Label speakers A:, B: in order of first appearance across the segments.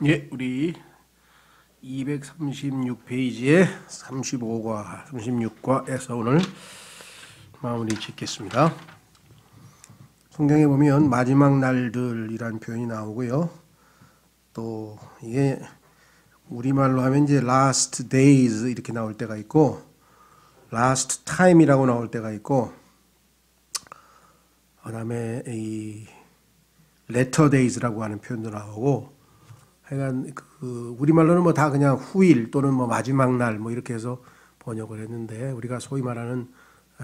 A: 예, 우리 236페이지에 35과 36과에서 오늘 마무리 짓겠습니다. 성경에 보면 마지막 날들이라는 표현이 나오고요. 또 이게 우리말로 하면 이제 last days 이렇게 나올 때가 있고 last time이라고 나올 때가 있고 그다음에 이 latter days라고 하는 표현도 나오고 하여간 그 우리말로는 뭐 다 그냥 후일 또는 뭐 마지막 날 뭐 이렇게 해서 번역을 했는데 우리가 소위 말하는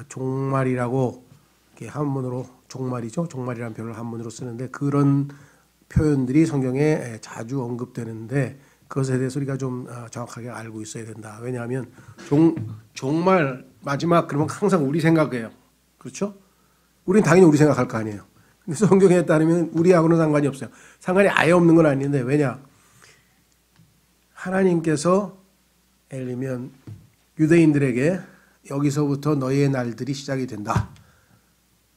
A: 종말이라고 이렇게 한문으로 종말이죠. 종말이라는 표현을 한문으로 쓰는데 그런 표현들이 성경에 자주 언급되는데 그것에 대해서 우리가 좀 정확하게 알고 있어야 된다. 왜냐하면 종말 마지막 그러면 항상 우리 생각이에요. 그렇죠? 우리는 당연히 우리 생각할 거 아니에요. 그래서 성경에 따르면 우리하고는 상관이 없어요. 상관이 아예 없는 건 아닌데 왜냐? 하나님께서 예를 들면 유대인들에게 여기서부터 너희의 날들이 시작이 된다.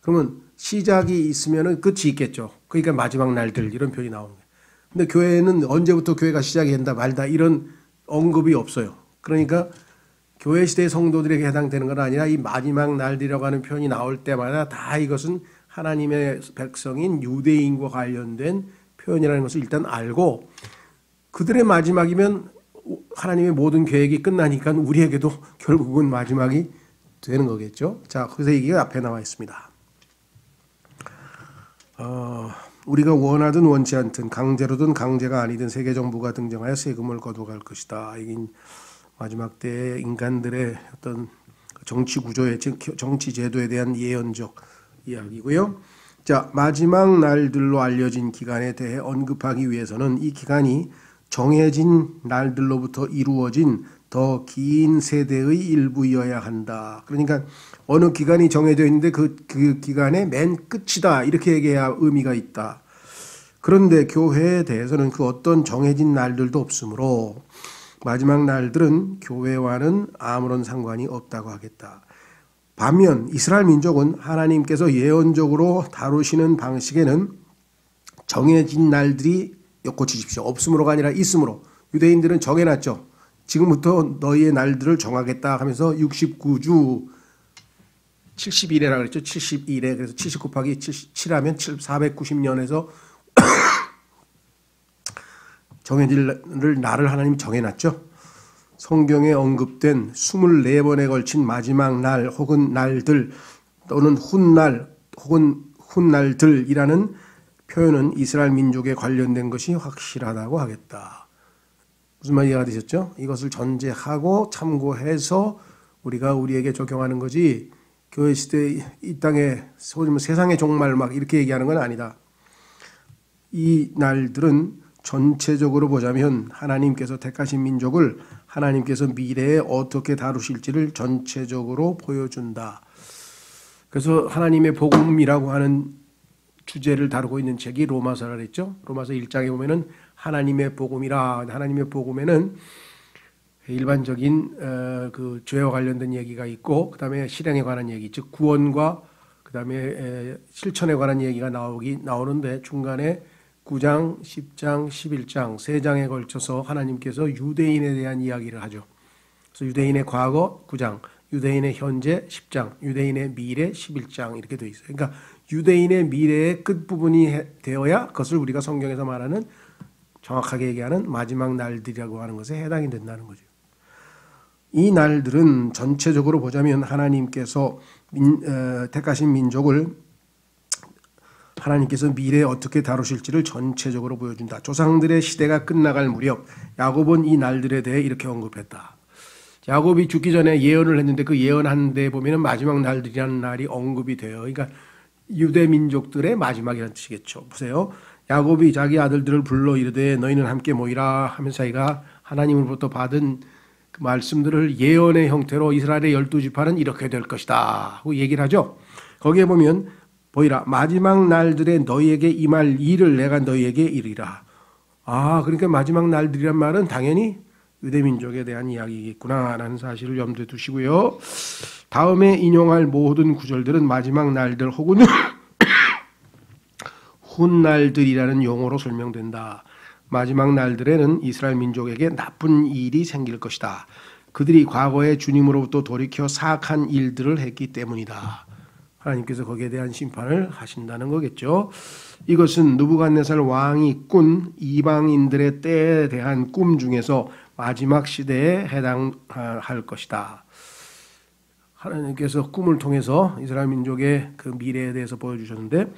A: 그러면 시작이 있으면 끝이 있겠죠. 그러니까 마지막 날들 이런 표현이 나오는 거예요. 근데 교회는 언제부터 교회가 시작이 된다 말다 이런 언급이 없어요. 그러니까 교회 시대의 성도들에게 해당되는 건 아니라 이 마지막 날들이라고 하는 표현이 나올 때마다 다 이것은 하나님의 백성인 유대인과 관련된 표현이라는 것을 일단 알고 그들의 마지막이면 하나님의 모든 계획이 끝나니까 우리에게도 결국은 마지막이 되는 거겠죠. 자, 그래서 이게 앞에 나와 있습니다. 우리가 원하든 원치 않든 강제로든 강제가 아니든 세계 정부가 등장하여 세금을 거둬갈 것이다. 이게 마지막 때 인간들의 어떤 정치 구조의 정치 제도에 대한 예언적 이야기고요. 자, 마지막 날들로 알려진 기간에 대해 언급하기 위해서는 이 기간이 정해진 날들로부터 이루어진 더 긴 세대의 일부여야 한다. 그러니까 어느 기간이 정해져 있는데 그 기간의 맨 끝이다. 이렇게 얘기해야 의미가 있다. 그런데 교회에 대해서는 그 어떤 정해진 날들도 없으므로 마지막 날들은 교회와는 아무런 상관이 없다고 하겠다. 반면 이스라엘 민족은 하나님께서 예언적으로 다루시는 방식에는 정해진 날들이 고치십시오. 없음으로가 아니라 있음으로. 유대인들은 정해놨죠. 지금부터 너희의 날들을 정하겠다 하면서 69주 71회라 그랬죠. 71회. 그래서 70 곱하기 7하면 490년에서 정해질 날을 하나님이 정해놨죠. 성경에 언급된 24번에 걸친 마지막 날 혹은 날들 또는 훗날 혹은 훗날들이라는 표현은 이스라엘 민족에 관련된 것이 확실하다고 하겠다. 무슨 말 이해가 되셨죠? 이것을 전제하고 참고해서 우리가 우리에게 적용하는 거지 교회 시대 이 땅에 세상의 종말 막 이렇게 얘기하는 건 아니다. 이 날들은 전체적으로 보자면 하나님께서 택하신 민족을 하나님께서 미래에 어떻게 다루실지를 전체적으로 보여준다. 그래서 하나님의 복음이라고 하는 주제를 다루고 있는 책이 로마서라 그랬죠. 로마서 1장에 보면은 하나님의 복음이라 하나님의 복음에는 일반적인 그 죄와 관련된 얘기가 있고 그다음에 실행에 관한 얘기 즉 구원과 그다음에 실천에 관한 얘기가 나오는데 중간에 9장, 10장, 11장 세 장에 걸쳐서 하나님께서 유대인에 대한 이야기를 하죠. 그래서 유대인의 과거 9장, 유대인의 현재 10장, 유대인의 미래 11장 이렇게 되어 있어요. 그러니까 유대인의 미래의 끝부분이 되어야 그것을 우리가 성경에서 말하는 정확하게 얘기하는 마지막 날들이라고 하는 것에 해당이 된다는 거죠. 이 날들은 전체적으로 보자면 하나님께서 택하신 민족을 하나님께서 미래에 어떻게 다루실지를 전체적으로 보여준다. 조상들의 시대가 끝나갈 무렵 야곱은 이 날들에 대해 이렇게 언급했다. 야곱이 죽기 전에 예언을 했는데 그 예언한 데 보면은 마지막 날들이라는 날이 언급이 돼요. 그러니까 유대 민족들의 마지막이라는 뜻이겠죠. 보세요. 야곱이 자기 아들들을 불러 이르되 너희는 함께 모이라 하면서 자기가 하나님으로부터 받은 그 말씀들을 예언의 형태로 이스라엘의 12지파는 이렇게 될 것이다 하고 얘기를 하죠. 거기에 보면 보이라 마지막 날들에 너희에게 임할 일을 내가 너희에게 이르리라. 그러니까 마지막 날들이란 말은 당연히 유대민족에 대한 이야기겠구나라는 사실을 염두에 두시고요. 다음에 인용할 모든 구절들은 마지막 날들 혹은 훗날들이라는 용어로 설명된다. 마지막 날들에는 이스라엘 민족에게 나쁜 일이 생길 것이다. 그들이 과거에 주님으로부터 돌이켜 사악한 일들을 했기 때문이다. 하나님께서 거기에 대한 심판을 하신다는 거겠죠. 이것은 느부갓네살 왕이 꾼 이방인들의 때에 대한 꿈 중에서 마지막 시대에 해당할 것이다. 하나님께서 꿈을 통해서 이스라엘 민족의 그 미래에 대해서 보여주셨는데,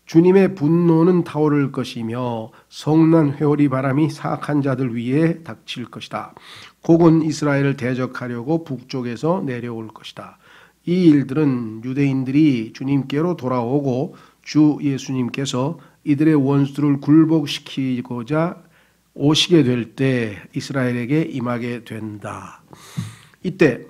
A: 주님의 분노는 타오를 것이며 성난 회오리 바람이 사악한 자들 위에 닥칠 것이다. 곡은 이스라엘을 대적하려고 북쪽에서 내려올 것이다. 이 일들은 유대인들이 주님께로 돌아오고 주 예수님께서 이들의 원수를 굴복시키고자 오시게 될 때 이스라엘에게 임하게 된다. 이때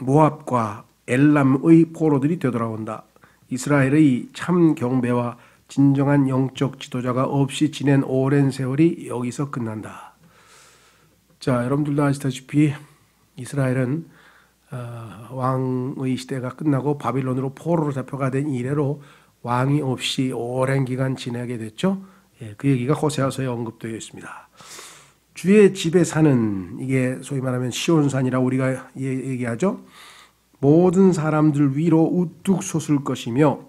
A: 모압과 엘람의 포로들이 되돌아온다. 이스라엘의 참 경배와 진정한 영적 지도자가 없이 지낸 오랜 세월이 여기서 끝난다. 자, 여러분들도 아시다시피 이스라엘은 왕의 시대가 끝나고 바빌론으로 포로로 잡혀가 된 이래로 왕이 없이 오랜 기간 지내게 됐죠. 그 얘기가 호세아서에 언급되어 있습니다. 주의 집에 사는, 이게 소위 말하면 시온산이라고 우리가 얘기하죠. 모든 사람들 위로 우뚝 솟을 것이며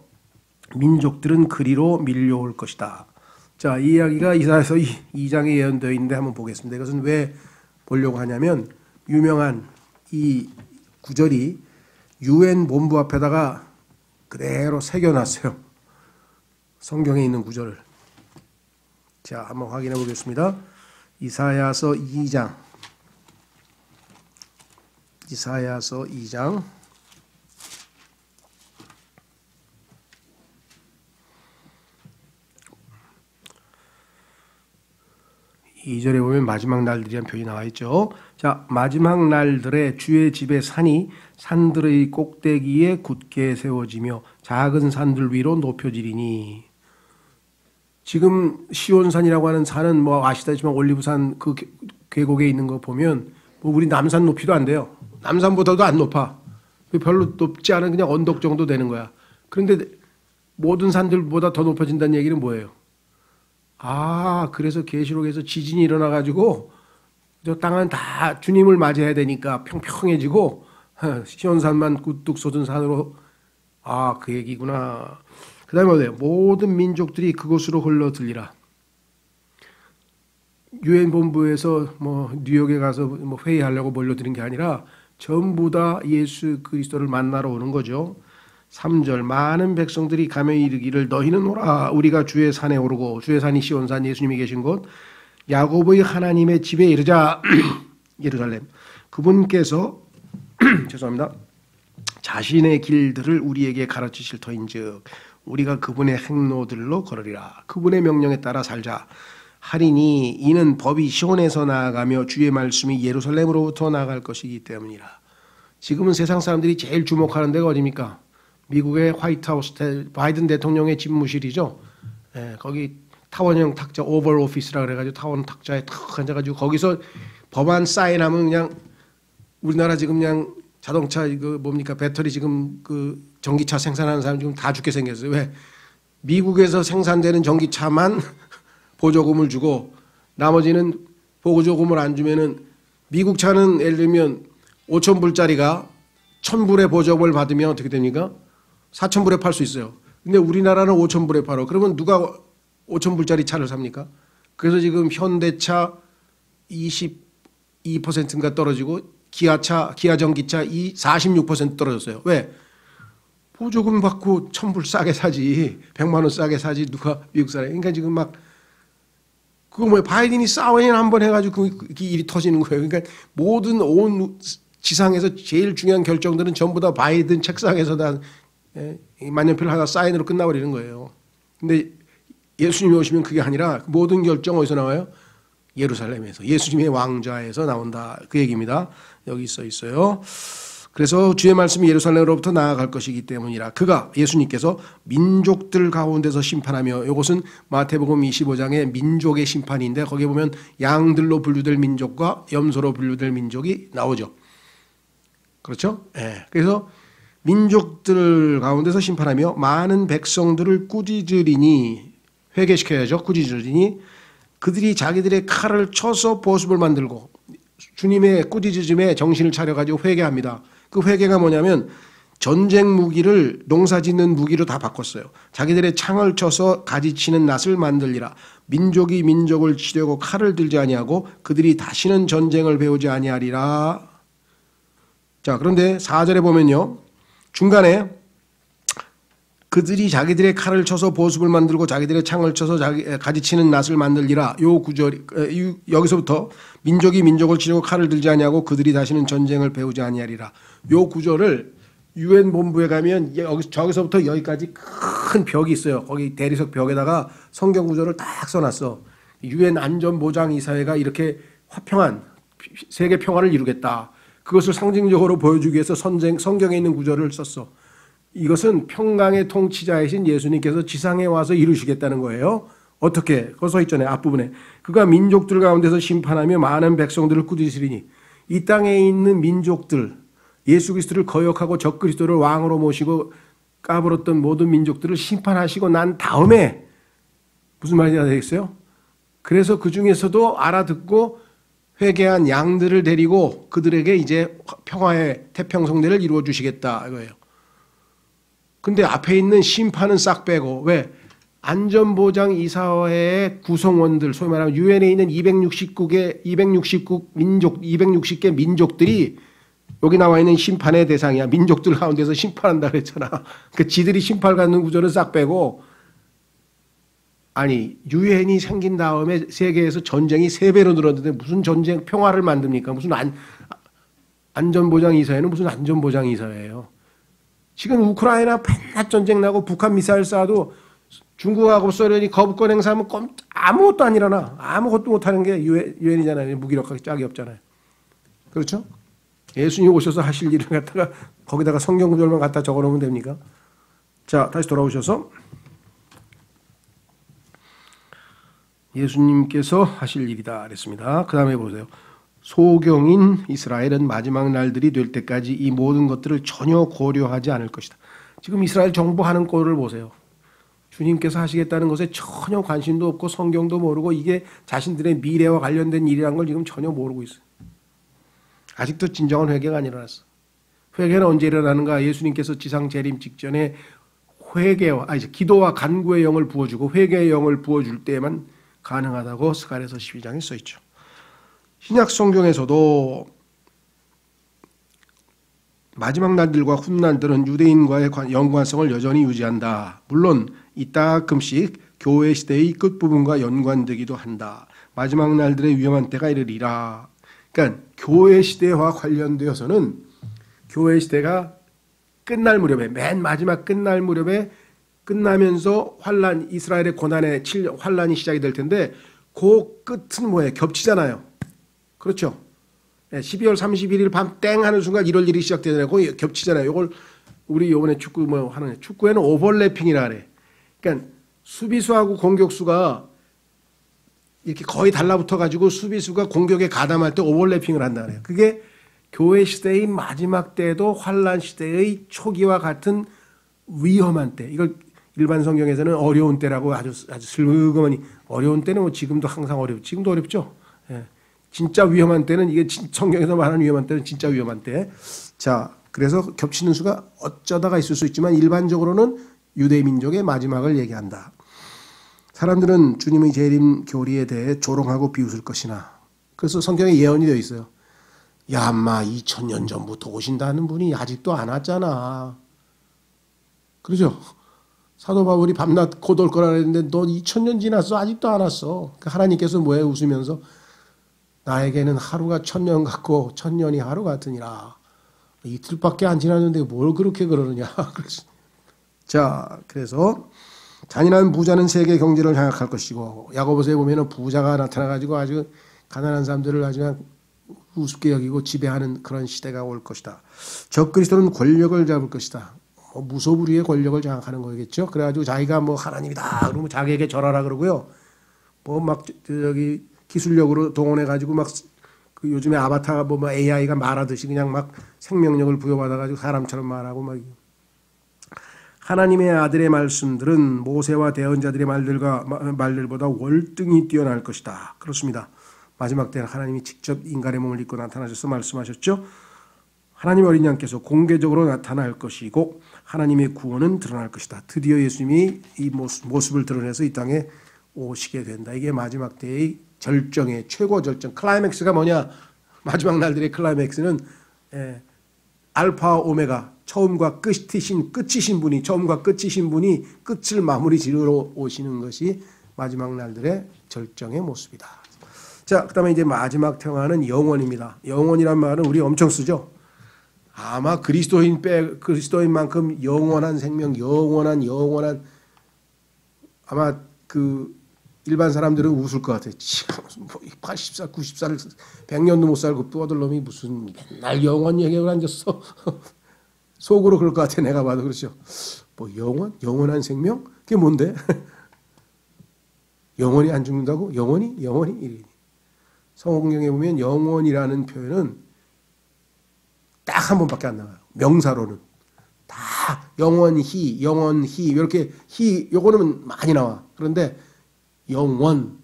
A: 민족들은 그리로 밀려올 것이다. 자, 이 이야기가 이사야서 2장에 예언되어 있는데 한번 보겠습니다. 이것은 왜 보려고 하냐면 유명한 이 구절이 UN 본부 앞에다가 그대로 새겨놨어요. 성경에 있는 구절을. 자, 한번 확인해 보겠습니다. 이사야서 2장. 이사야서 2장 2절에 보면 마지막 날들이란 표현이 나와 있죠. 자, 마지막 날들에 주의 집의 산이 산들의 꼭대기에 굳게 세워지며 작은 산들 위로 높여지리니. 지금 시온산이라고 하는 산은 뭐 아시다시피 올리브산 그 계곡에 있는 거 보면 뭐 우리 남산 높이도 안 돼요. 남산보다도 안 높아. 별로 높지 않은 그냥 언덕 정도 되는 거야. 그런데 모든 산들보다 더 높아진다는 얘기는 뭐예요? 아, 그래서 계시록에서 지진이 일어나가지고 저 땅은 다 주님을 맞이해야 되니까 평평해지고 시온산만 굴뚝 솟은 산으로, 아, 그 얘기구나. 그 다음에 뭐예요? 모든 민족들이 그곳으로 흘러들리라. 유엔 본부에서 뭐 뉴욕에 가서 뭐 회의하려고 몰려드는 게 아니라 전부 다 예수 그리스도를 만나러 오는 거죠. 3절, 많은 백성들이 가며 이르기를 너희는 오라. 우리가 주의 산에 오르고, 주의 산이 시온산, 예수님이 계신 곳 야곱의 하나님의 집에 이르자. 예루살렘, 그분께서 죄송합니다. 자신의 길들을 우리에게 가르치실 터인즉 우리가 그분의 행로들로 걸으리라. 그분의 명령에 따라 살자 하리니 이는 법이 시온에서 나아가며 주의 말씀이 예루살렘으로부터 나아갈 것이기 때문이라. 지금은 세상 사람들이 제일 주목하는 데가 어디입니까? 미국의 화이트하우스, 바이든 대통령의 집무실이죠. 예, 거기 타원형 탁자, 오벌 오피스라 그래가지고 타원 탁자에 탁 앉아가지고 거기서 법안 사인하면 그냥 우리나라 지금 그냥 자동차 이거 뭡니까 배터리 지금 그 전기차 생산하는 사람 지금 다 죽게 생겼어요. 왜? 미국에서 생산되는 전기차만 보조금을 주고 나머지는 보조금을 안 주면은 미국 차는 예를 들면 5,000불짜리가 1,000불의 보조금을 받으면 어떻게 됩니까? 4,000불에 팔 수 있어요. 근데 우리나라는 5,000불에 팔아. 그러면 누가 5,000불짜리 차를 삽니까? 그래서 지금 현대차 22%인가 떨어지고 기아 전기차 46% 떨어졌어요. 왜? 보조금 받고 1,000불 싸게 사지, 100만 원 싸게 사지 누가 미국 사람. 그러니까 지금 막 그거 뭐야? 바이든이 사인 한번 해가지고 그 일이 터지는 거예요. 그러니까 모든 온 지상에서 제일 중요한 결정들은 전부 다 바이든 책상에서 다 만년필 하나 사인으로 끝나버리는 거예요. 근데 예수님이 오시면 그게 아니라 모든 결정 어디서 나와요? 예루살렘에서, 예수님의 왕좌에서 나온다. 그 얘기입니다. 여기 써 있어요. 그래서 주의 말씀이 예루살렘으로부터 나아갈 것이기 때문이라. 그가 예수님께서 민족들 가운데서 심판하며, 이것은 마태복음 25장의 민족의 심판인데 거기에 보면 양들로 분류될 민족과 염소로 분류될 민족이 나오죠. 그렇죠? 네. 그래서 민족들 가운데서 심판하며 많은 백성들을 꾸짖으리니, 회개시켜야죠. 꾸짖으리니 그들이 자기들의 칼을 쳐서 보습을 만들고 주님의 꾸짖음에 정신을 차려가지고 회개합니다. 그 회개가 뭐냐면 전쟁 무기를 농사짓는 무기로 다 바꿨어요. 자기들의 창을 쳐서 가지치는 낫을 만들리라. 민족이 민족을 치려고 칼을 들지 아니하고 그들이 다시는 전쟁을 배우지 아니하리라. 자, 그런데 4절에 보면요. 중간에 그들이 자기들의 칼을 쳐서 보습을 만들고 자기들의 창을 쳐서 가지치는 낫을 만들리라. 요 구절 여기서부터 민족이 민족을 치려고 칼을 들지 아니하고 그들이 다시는 전쟁을 배우지 아니하리라. 요 구절을 유엔 본부에 가면 저기서부터 여기까지 큰 벽이 있어요. 거기 대리석 벽에다가 성경 구절을 딱 써놨어. 유엔 안전보장이사회가 이렇게 화평한 세계 평화를 이루겠다. 그것을 상징적으로 보여주기 위해서 성경에 있는 구절을 썼어. 이것은 평강의 통치자이신 예수님께서 지상에 와서 이루시겠다는 거예요. 어떻게? 그거 써 있잖아요. 앞부분에. 그가 민족들 가운데서 심판하며 많은 백성들을 꾸짖으리니 이 땅에 있는 민족들 예수 그리스도를 거역하고 적 그리스도를 왕으로 모시고 까불었던 모든 민족들을 심판하시고 난 다음에 무슨 말인지 알겠어요? 그래서 그 중에서도 알아듣고 회개한 양들을 데리고 그들에게 이제 평화의 태평성대를 이루어 주시겠다 이거예요. 근데 앞에 있는 심판은 싹 빼고 왜? 안전보장이사회의 구성원들 소위 말하면 유엔에 있는 260개 민족들이 여기 나와 있는 심판의 대상이야. 민족들 가운데서 심판한다 그랬잖아. 그 지들이 심판받는 구조를 싹 빼고 아니 유엔이 생긴 다음에 세계에서 전쟁이 3배로 늘었는데 무슨 전쟁 평화를 만듭니까? 무슨 안전보장이사회는 무슨 안전보장이사회예요. 지금 우크라이나 맨날 전쟁 나고 북한 미사일 쏴도 중국하고 소련이 거부권 행사하면 아무것도 안 일어나. 아무것도 못하는 게 유엔이잖아요. 무기력하게 짝이 없잖아요. 그렇죠? 예수님이 오셔서 하실 일을 갖다가 거기다가 성경 구절만 갖다 적어놓으면 됩니까? 자, 다시 돌아오셔서 예수님께서 하실 일이다 그랬습니다. 그 다음에 보세요. 소경인 이스라엘은 마지막 날들이 될 때까지 이 모든 것들을 전혀 고려하지 않을 것이다. 지금 이스라엘 정부하는 꼴을 보세요. 주님께서 하시겠다는 것에 전혀 관심도 없고 성경도 모르고 이게 자신들의 미래와 관련된 일이라는 걸 지금 전혀 모르고 있어요. 아직도 진정한 회개가 안 일어났어. 회개는 언제 일어나는가? 예수님께서 지상 재림 직전에 기도와 간구의 영을 부어주고 회개의 영을 부어줄 때에만 가능하다고 스가랴서 12장에 써있죠. 신약 성경에서도 마지막 날들과 훗날들은 유대인과의 연관성을 여전히 유지한다. 물론 이따금씩 교회 시대의 끝부분과 연관되기도 한다. 마지막 날들의 위험한 때가 이르리라. 그러니까 교회 시대와 관련되어서는 교회 시대가 끝날 무렵에 맨 마지막 끝날 무렵에 끝나면서 환란 이스라엘의 고난의 환란이 시작이 될 텐데 그 끝은 뭐예요? 겹치잖아요. 그렇죠? 12월 31일 밤 땡 하는 순간 1월 1일이 시작되잖아요. 그거 겹치잖아요. 이걸 우리 요번에 축구에는 오버래핑이라 그래. 그러니까 수비수하고 공격수가 이렇게 거의 달라붙어 가지고 수비수가 공격에 가담할 때 오버래핑을 한다 그래요. 그게 교회 시대의 마지막 때도 환란 시대의 초기와 같은 위험한 때. 이걸 일반 성경에서는 어려운 때라고 아주 슬그머니 어려운 때는 뭐 지금도 항상 지금도 어렵죠. 예. 진짜 위험한 때는 이게 성경에서 말하는 위험한 때는 진짜 위험한 때. 자, 그래서 겹치는 수가 어쩌다가 있을 수 있지만 일반적으로는 유대 민족의 마지막을 얘기한다. 사람들은 주님의 재림 교리에 대해 조롱하고 비웃을 것이나 그래서 성경에 예언이 되어 있어요. 야, 인마 2000년 전부터 오신다는 분이 아직도 안 왔잖아. 그러죠? 사도 바울이 밤낮 곧 올 거라 그랬는데 너 2000년 지났어. 아직도 안 왔어. 그러니까 하나님께서 뭐에 웃으면서 나에게는 하루가 1000년 같고 1000년이 하루 같으니라. 이틀밖에 안 지났는데 뭘 그렇게 그러느냐. 자, 그래서 잔인한 부자는 세계 경제를 장악할 것이고 야고보서에 보면은 부자가 나타나가지고 아주 가난한 사람들을 아주 그냥 우습게 여기고 지배하는 그런 시대가 올 것이다. 적그리스도는 권력을 잡을 것이다. 무소불위의 권력을 장악하는 거겠죠. 그래가지고 자기가 뭐 하나님이다 그러면 자기에게 절하라 그러고요. 뭐 막 저기 기술력으로 동원해가지고 막 그 요즘에 아바타 뭐 AI가 말하듯이 그냥 막 생명력을 부여받아가지고 사람처럼 말하고 막 하나님의 아들의 말씀들은 모세와 대언자들의 말들보다 월등히 뛰어날 것이다. 그렇습니다. 마지막 때는 하나님이 직접 인간의 몸을 입고 나타나셔서 말씀하셨죠. 하나님 어린 양께서 공개적으로 나타날 것이고 하나님의 구원은 드러날 것이다. 드디어 예수님이 이 모습을 드러내서 이 땅에 오시게 된다. 이게 마지막 때의 절정의 최고 절정. 클라이맥스가 뭐냐? 마지막 날들의 클라이맥스는 알파 오메가, 처음과 끝이신 분이, 처음과 끝이신 분이 끝을 마무리 지으러 오시는 것이 마지막 날들의 절정의 모습이다. 자, 그 다음에 이제 마지막 테마는 영원입니다. 영원이란 말은 우리 엄청 쓰죠. 아마 그리스도인만큼 영원한 생명, 영원한 아마 그 일반 사람들은 웃을 것 같아요. 80살, 90살, 100년도 못 살고 뼈들 놈이 무슨 날 영원 얘기를 앉았어. 속으로 그럴 것 같아. 내가 봐도 그렇죠. 뭐 영원한 생명? 그게 뭔데? 영원히 안 죽는다고? 영원히 이래. 성경에 보면 영원이라는 표현은 딱 한 번밖에 안 나와요. 명사로는 다 영원히 이렇게 요거는 많이 나와. 그런데 영원,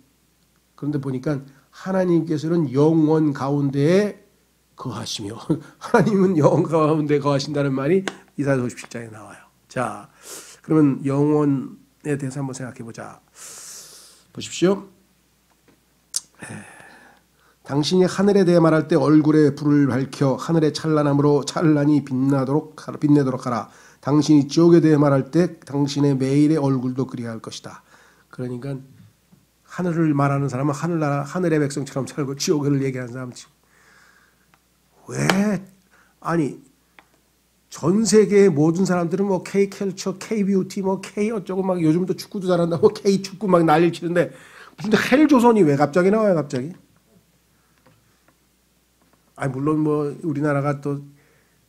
A: 그런데 보니까 하나님께서는 영원 가운데에 거하시며 하나님은 영원 가운데 거하신다는 말이 이사야 57장에 나와요. 자, 그러면 영원에 대해서 한번 생각해 보자. 보십시오. 당신이 하늘에 대해 말할 때 얼굴에 불을 밝혀 하늘의 찬란함으로 찬란히 빛내도록 하라. 당신이 지옥에 대해 말할 때 당신의 매일의 얼굴도 그리할 것이다. 그러니까 하늘을 말하는 사람은 하늘의 백성처럼 살고 지옥을 얘기하는 사람은 왜? 아니 전 세계의 모든 사람들은 뭐 K컬처, K뷰티, 뭐 K 어쩌고 막 요즘도 축구도 잘한다고 K축구 막 난리를 치는데 근데 헬조선이 왜 갑자기 나와요? 갑자기? 아니 물론 뭐 우리나라가 또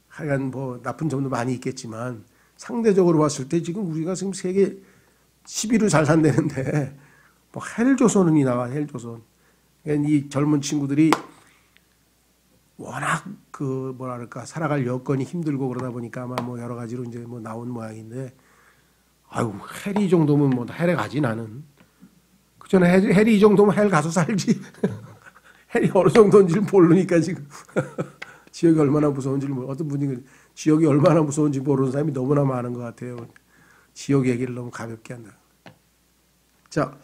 A: 하여간 뭐 나쁜 점도 많이 있겠지만 상대적으로 봤을 때 지금 우리가 지금 세계 10위로 잘 산다는데 뭐 헬조선이 나와. 헬조선. 그러니까 이 젊은 친구들이 워낙 그 뭐랄까 살아갈 여건이 힘들고 그러다 보니까 아마 뭐 여러 가지로 이제 뭐 나온 모양인데 아유 헬이 이 정도면 뭐 헬에 가지 나는. 그전에 헬이 이 정도면 헬 가서 살지. 헬이 어느 정도인지를 모르니까 지금 지역이 얼마나 무서운지를 어떤 분이 지역이 얼마나 무서운지 모르는 사람이 너무나 많은 것 같아요. 지역 얘기를 너무 가볍게 한다. 자,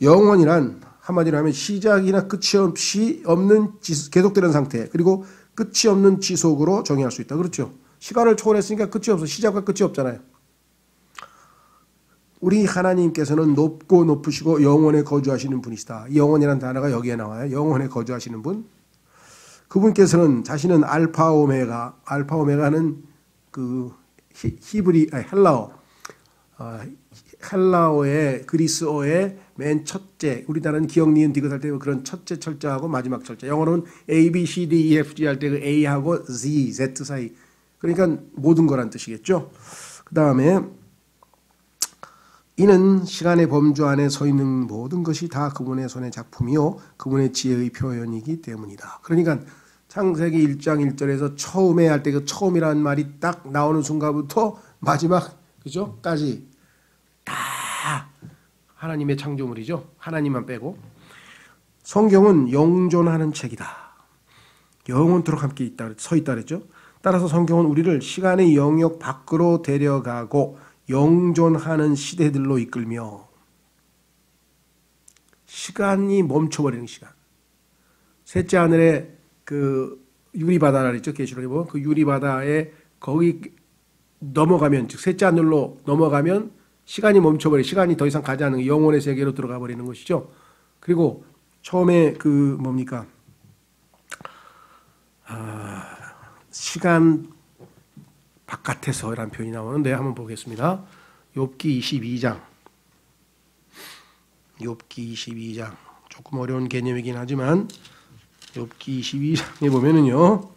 A: 영원이란 한마디로 하면 시작이나 끝이 없이 없는 계속되는 상태 그리고 끝이 없는 지속으로 정의할 수 있다. 그렇죠? 시간을 초월했으니까 끝이 없어. 시작과 끝이 없잖아요. 우리 하나님께서는 높고 높으시고 영원에 거주하시는 분이시다. 영원이라는 단어가 여기에 나와요. 영원에 거주하시는 분. 그분께서는 자신은 알파 오메가는 그 헬라어의 그리스어의 맨 첫째, 우리나라는 기억 니은 디귿 할 때 그런 첫째 철자하고 마지막 철자. 영어로는 A, B, C, D, E, F, G 할 때 그 A하고 Z 사이. 그러니까 모든 거란 뜻이겠죠. 그 다음에 이는 시간의 범주 안에 서 있는 모든 것이 다 그분의 손의 작품이요 그분의 지혜의 표현이기 때문이다. 그러니까 창세기 1장 1절에서 처음에 할 때 그 처음이라는 말이 딱 나오는 순간부터 마지막 그죠? 까지 다 하나님의 창조물이죠. 하나님만 빼고. 성경은 영존하는 책이다. 영원토록 함께 서 있다 그랬죠. 따라서 성경은 우리를 시간의 영역 밖으로 데려가고 영존하는 시대들로 이끌며 시간이 멈춰버리는 시간. 셋째 하늘에 그 유리바다라 그랬죠. 계시록에 보면 그 유리바다에 거기 넘어가면 즉 셋째 하늘로 넘어가면 시간이 멈춰버려. 시간이 더 이상 가지 않는 영혼의 세계로 들어가 버리는 것이죠. 그리고 처음에 그 뭡니까? 시간 바깥에서라는 표현이 나오는데 한번 보겠습니다. 욥기 22장 조금 어려운 개념이긴 하지만 욥기 22장에 보면은요.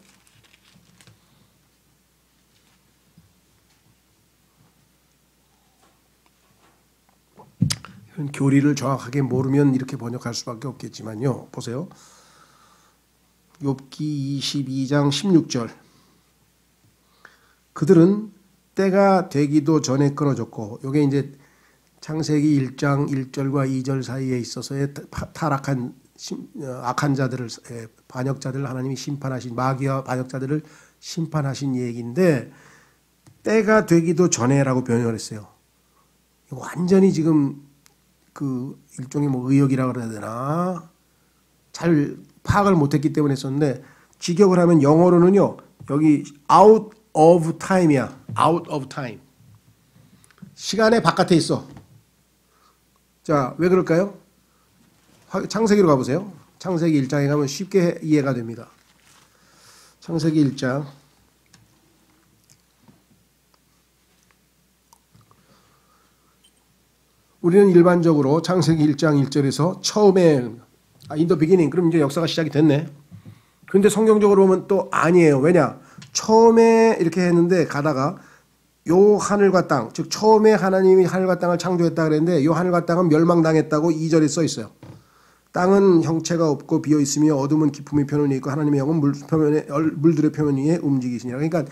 A: 교리를 정확하게 모르면 이렇게 번역할 수밖에 없겠지만요. 보세요. 욥기 22장 16절. 그들은 때가 되기도 전에 끊어졌고, 요게 이제 창세기 1장 1절과 2절 사이에 있어서의 타락한 악한 자들을, 반역자들을 하나님이 심판하신, 마귀와 반역자들을 심판하신 얘기인데, 때가 되기도 전에라고 변형을 했어요. 완전히 지금 그 일종의 뭐 의역이라고 그래야 되나, 잘 파악을 못했기 때문에 썼는데, 직역을 하면 영어로는요, 여기 out of time이야. out of time. 시간의 바깥에 있어. 자, 왜 그럴까요? 창세기로 가보세요. 창세기 1장에 가면 쉽게 이해가 됩니다. 창세기 1장. 우리는 일반적으로 창세기 1장 1절에서 처음에 in the beginning, 그럼 이제 역사가 시작이 됐네. 그런데 성경적으로 보면 또 아니에요. 왜냐? 처음에 이렇게 했는데 가다가 요 하늘과 땅, 즉 처음에 하나님이 하늘과 땅을 창조했다 그랬는데 요 하늘과 땅은 멸망당했다고 2절에 써 있어요. 땅은 형체가 없고 비어 있으며 어둠은 깊음의 표면에 있고 하나님의 영은 물들의 표면 위에 움직이시니라. 그러니까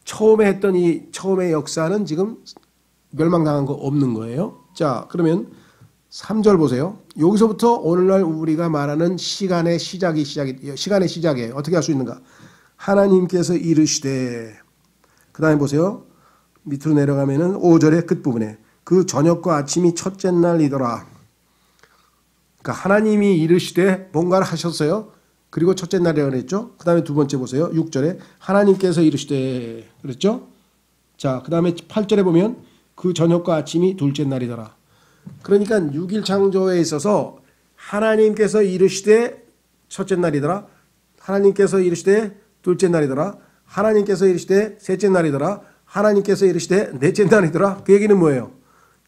A: 처음에 했던 이 처음의 역사는 지금 멸망당한 거 없는 거예요. 자, 그러면 3절 보세요. 여기서부터 오늘날 우리가 말하는 시간의 시작이에요. 어떻게 할 수 있는가? 하나님께서 이르시되, 그 다음에 보세요. 밑으로 내려가면은 5절의 끝부분에 그 저녁과 아침이 첫째 날이더라. 그러니까 하나님이 이르시되 뭔가를 하셨어요. 그리고 첫째 날이라고 그랬죠. 그 다음에 두 번째 보세요. 6절에 하나님께서 이르시되 그랬죠. 자, 그 다음에 8절에 보면 그 저녁과 아침이 둘째 날이더라. 그러니까 6일 창조에 있어서 하나님께서 이르시되 첫째 날이더라. 하나님께서 이르시되 둘째 날이더라. 하나님께서 이르시되 셋째 날이더라. 하나님께서 이르시되 넷째 날이더라. 그 얘기는 뭐예요?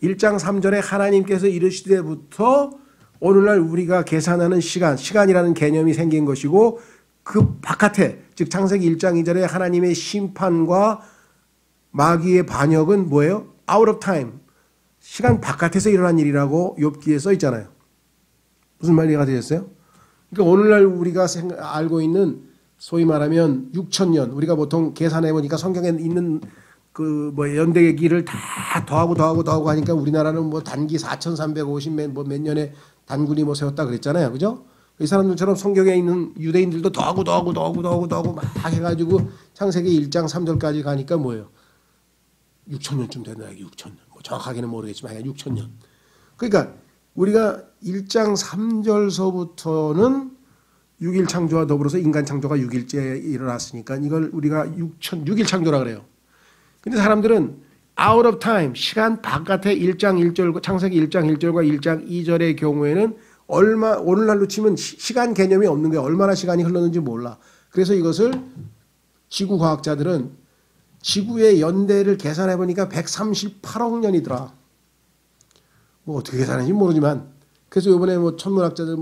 A: 1장 3절에 하나님께서 이르시되부터 오늘날 우리가 계산하는 시간이라는 개념이 생긴 것이고, 그 바깥에, 즉 창세기 1장 2절에 하나님의 심판과 마귀의 반역은 뭐예요? out of time. 시간 바깥에서 일어난 일이라고 욥기에 써 있잖아요. 무슨 말이 이해가 되셨어요? 그러니까 오늘날 우리가 알고 있는 소위 말하면 6천년, 우리가 보통 계산해 보니까 성경에 있는 그 뭐 연대기를 다 더하고 하니까 우리나라는 뭐 단기 4,350 몇 년에 단군이 뭐 세웠다 그랬잖아요. 그죠? 이 사람들처럼 성경에 있는 유대인들도 더하고 막 해가지고 창세기 1장 3절까지 가니까 뭐예요? 6천년쯤 된다. 6천년. 뭐 정확하게는 모르겠지만 6천년. 그러니까 우리가 1장 3절서부터는 6일 창조와 더불어서 인간 창조가 6일째에 일어났으니까 이걸 우리가 6일 창조라 그래요. 근데 사람들은 out of time, 시간 바깥에 1장 1절, 창세기 1장 1절과 1장 2절의 경우에는 오늘날로 치면 시간 개념이 없는 거예요. 얼마나 시간이 흘렀는지 몰라. 그래서 이것을 지구 과학자들은 지구의 연대를 계산해 보니까 138억 년이더라. 뭐 어떻게 계산하는지 모르지만, 그래서 이번에 뭐 천문학자들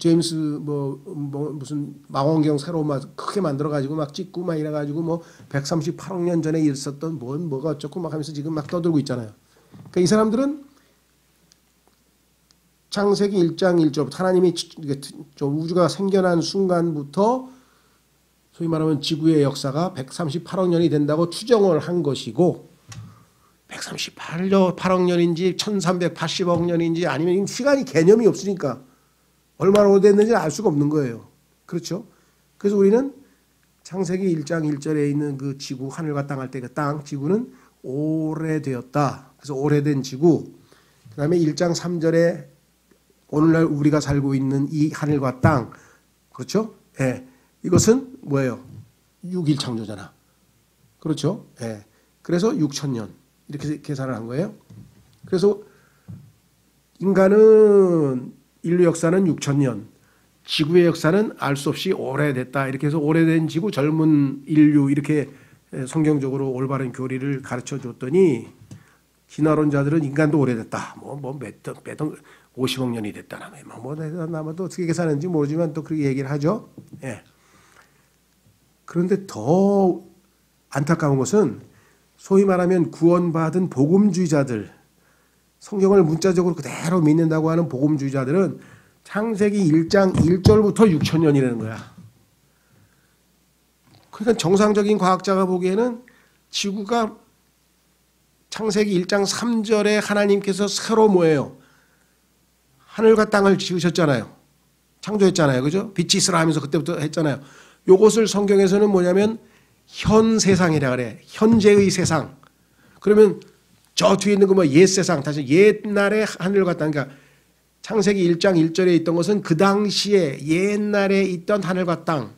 A: 제임스 무슨 망원경 새로 막 크게 만들어 가지고 막 찍고 막 이래 가지고 뭐 138억 년 전에 있었던 뭐가 어쩌고 막 하면서 지금 막 떠들고 있잖아요. 그러니까 이 사람들은 창세기 1장 1절부터 하나님이 우주가 생겨난 순간부터 소위 말하면 지구의 역사가 138억 년이 된다고 추정을 한 것이고, 138억 년인지 1380억 년인지 아니면 시간이 개념이 없으니까 얼마나 오래됐는지 알 수가 없는 거예요. 그렇죠? 그래서 우리는 창세기 1장 1절에 있는 그 지구, 하늘과 땅 할 때 그 땅, 지구는 오래되었다. 그래서 오래된 지구. 그 다음에 1장 3절에 오늘날 우리가 살고 있는 이 하늘과 땅. 그렇죠? 예. 이것은 뭐예요? 6일 창조잖아. 그렇죠? 예. 그래서 6천년. 이렇게 계산을 한 거예요. 그래서 인간은 인류 역사는 6천년, 지구의 역사는 알 수 없이 오래됐다. 이렇게 해서 오래된 지구, 젊은 인류 이렇게 성경적으로 올바른 교리를 가르쳐 줬더니 진화론자들은 인간도 오래됐다. 몇 50억 년이 됐다. 나도 어떻게 계산하는지 모르지만 또 그렇게 얘기를 하죠. 예. 그런데 더 안타까운 것은 소위 말하면 구원받은 복음주의자들, 성경을 문자적으로 그대로 믿는다고 하는 복음주의자들은 창세기 1장 1절부터 6천년이라는 거야. 그러니까 정상적인 과학자가 보기에는 지구가 창세기 1장 3절에 하나님께서 새로 뭐예요? 하늘과 땅을 지으셨잖아요. 창조했잖아요. 그죠? 빛이 있으라 하면서 그때부터 했잖아요. 요것을 성경에서는 뭐냐면 현 세상이라 그래. 현재의 세상. 그러면 저 뒤에 있는 거 뭐 옛 세상, 다시 옛날의 하늘과 땅. 그러니까 창세기 1장 1절에 있던 것은 그 당시에 옛날에 있던 하늘과 땅.